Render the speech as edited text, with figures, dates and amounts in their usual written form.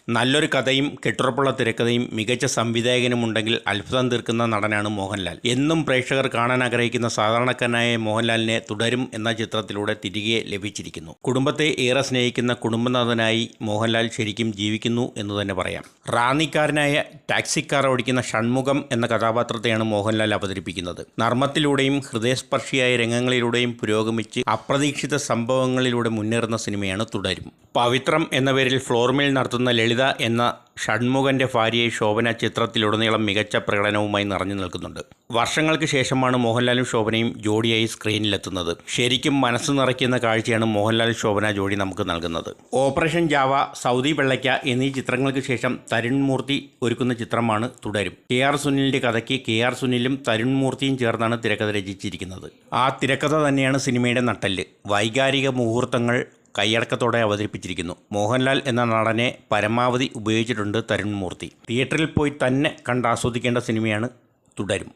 നല്ലൊരു കഥയും കെട്ടുറപ്പുള്ള തിരക്കഥയും മികച്ച സംവിധായകനുമുണ്ടെങ്കിൽ അത്ഭുതം തീർക്കുന്ന നടനാണ് മോഹൻലാൽ. എന്നും പ്രേക്ഷകർ കാണാൻ ആഗ്രഹിക്കുന്ന സാധാരണക്കാരനായ മോഹൻലാലിനെ തുടരും എന്ന ചിത്രത്തിലൂടെ തിരികെ ലഭിച്ചിരിക്കുന്നു. കുടുംബത്തെ ഏറെ സ്നേഹിക്കുന്ന കുടുംബനാഥനായി മോഹൻലാൽ ശരിക്കും ജീവിക്കുന്നു എന്ന് തന്നെ പറയാം. റാന്നിക്കാരനായ ടാക്സിക്കാർ ഓടിക്കുന്ന ഷൺമുഖം എന്ന കഥാപാത്രത്തെയാണ് മോഹൻലാൽ അവതരിപ്പിക്കുന്നത്. നർമ്മത്തിലൂടെയും ഹൃദയസ്പർശിയായ രംഗങ്ങളിലൂടെയും പുരോഗമിച്ച് അപ്രതീക്ഷിത സംഭവങ്ങളിലൂടെ മുന്നേറുന്ന സിനിമയാണ് തുടരും. പവിത്രം എന്ന പേരിൽ ഫ്ലോർ മിൽ നടത്തുന്ന ലളിത എന്ന ഷൺമുഖൻ്റെ ഭാര്യയെ ശോഭന ചിത്രത്തിലുടനീളം മികച്ച പ്രകടനവുമായി നിറഞ്ഞു നിൽക്കുന്നുണ്ട്. വർഷങ്ങൾക്ക് ശേഷമാണ് മോഹൻലാലും ശോഭനയും ജോഡിയായി സ്ക്രീനിലെത്തുന്നത്. ശരിക്കും മനസ്സ് നിറയ്ക്കുന്ന കാഴ്ചയാണ് മോഹൻലാൽ ശോഭന ജോഡി നമുക്ക് നൽകുന്നത്. ഓപ്പറേഷൻ ജാവ, സൗദി വെള്ളയ്ക്ക എന്നീ ചിത്രങ്ങൾക്ക് ശേഷം തരുൺ മൂർത്തി ഒരുക്കുന്ന ചിത്രമാണ് തുടരും. KR സുനിലിൻ്റെ കഥയ്ക്ക് KR സുനിലും തരുൺ മൂർത്തിയും ചേർന്നാണ് തിരക്കഥ രചിച്ചിരിക്കുന്നത്. ആ തിരക്കഥ തന്നെയാണ് സിനിമയുടെ നട്ടെല്ല്. വൈകാരിക മുഹൂർത്തങ്ങൾ കൈയടക്കത്തോടെ അവതരിപ്പിച്ചിരിക്കുന്നു. മോഹൻലാൽ എന്ന നടനെ പരമാവധി ഉപയോഗിച്ചിട്ടുണ്ട് തരുൺ മൂർത്തി. തിയേറ്ററിൽ പോയി തന്നെ കണ്ടാസ്വദിക്കേണ്ട സിനിമയാണ് തുടരും.